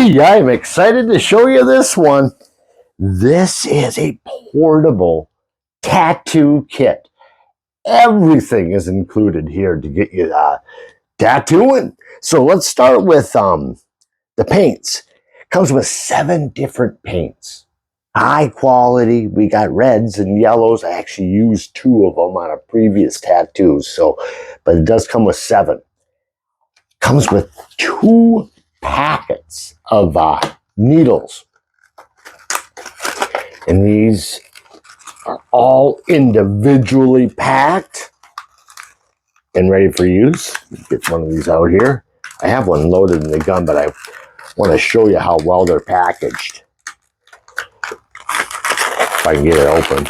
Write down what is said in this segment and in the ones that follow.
Hey, I'm excited to show you this one. This is a portable tattoo kit. Everything is included here to get you tattooing. So let's start with the paints. Comes with 7 different paints. High quality. We got reds and yellows. I actually used 2 of them on a previous tattoos. But it does come with 7. Comes with 2 packets of needles. And these are all individually packed and ready for use. Get one of these out here. I have one loaded in the gun, but I want to show you how well they're packaged. If I can get it open.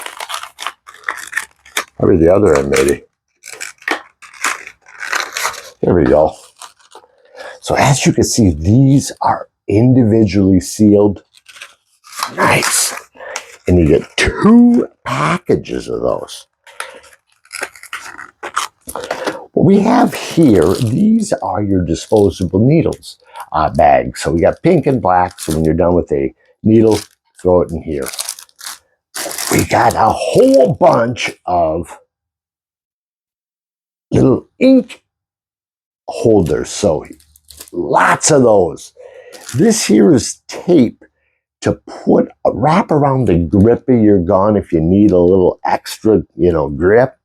Probably the other end, maybe. There we go. So as you can see, these are individually sealed. Nice. And you get 2 packages of those. What we have here, these are your disposable needles bags. So we got pink and black. So when you're done with a needle, throw it in here. We got a whole bunch of little ink holders. So lots of those. This here is tape to wrap around the grip of your gun if you need a little extra, grip.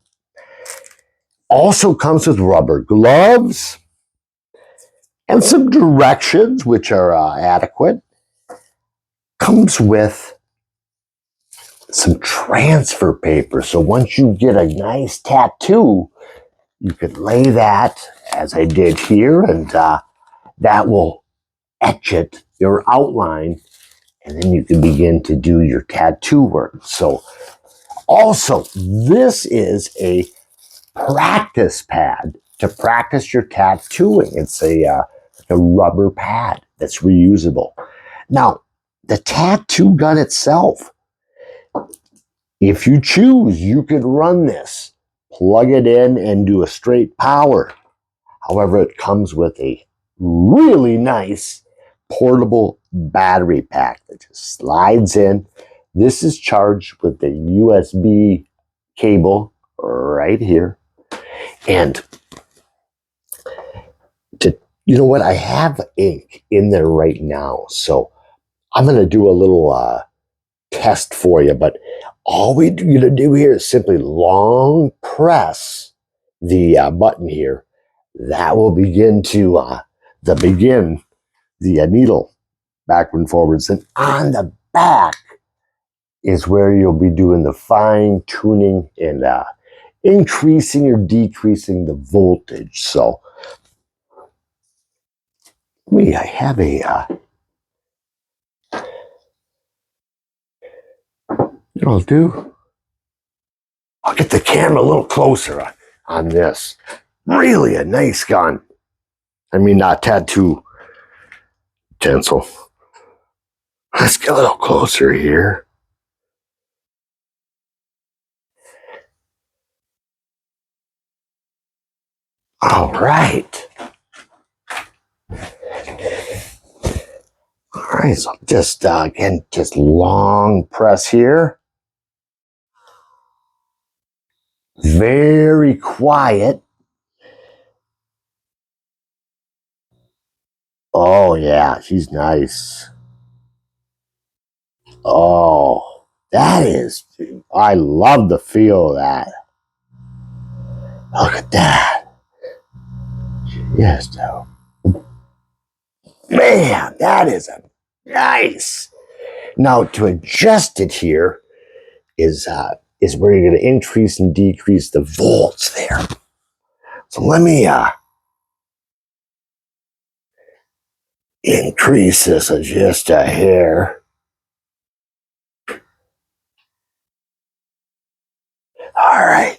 Also comes with rubber gloves and some directions, which are adequate. Comes with some transfer paper. So once you get a nice tattoo, you could lay that, as I did here, and that will etch it, your outline, and then you can begin to do your tattoo work. So also, this is a practice pad to practice your tattooing. It's a rubber pad that's reusable. Now, the tattoo gun itself, if you choose, you could run this, plug it in, and do a straight power. However, it comes with a really nice portable battery pack that just slides in. This is charged with the USB cable right here. And you know what? I have ink in there right now. So I'm going to do a little test for you. But all we're going to do here is simply long press the button here. That will begin to begin the needle backward and forwards. And on the back is where you'll be doing the fine tuning and increasing or decreasing the voltage. So I have I'll do. I'll get the camera a little closer on this. Really a nice gun. I mean, not tattoo utensil. Let's get a little closer here. All right. All right, so just, again, just long press here. Very quiet. Oh, yeah, she's nice. Oh, I love the feel of that. Look at that. Yes, though. Man, that is nice. Now, to adjust it here is where you're going to increase and decrease the volts there. So let me increase this just a hair. All right.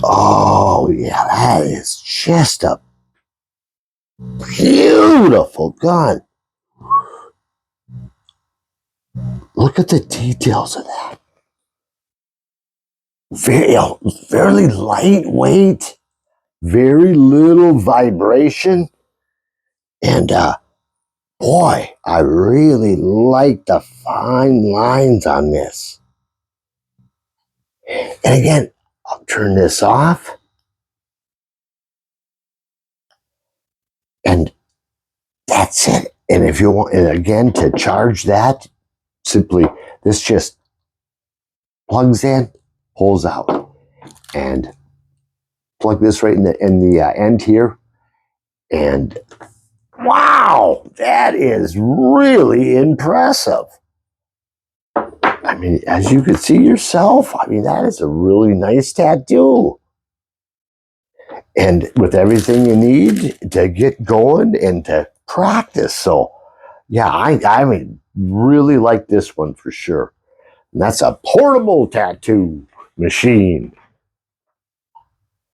Oh, yeah, that is just a beautiful gun. Look at the details of that. Fairly lightweight, very little vibration. And boy, I really like the fine lines on this. And again, I'll turn this off. And that's it. And if you want, and again, to charge that, simply, this just plugs in, pulls out. And plug this right in the end here. And wow, that is really impressive. I mean, as you can see yourself, I mean, that is a really nice tattoo. And with everything you need to get going and to practice. So, yeah, I mean, really like this one for sure. And that's a portable tattoo machine.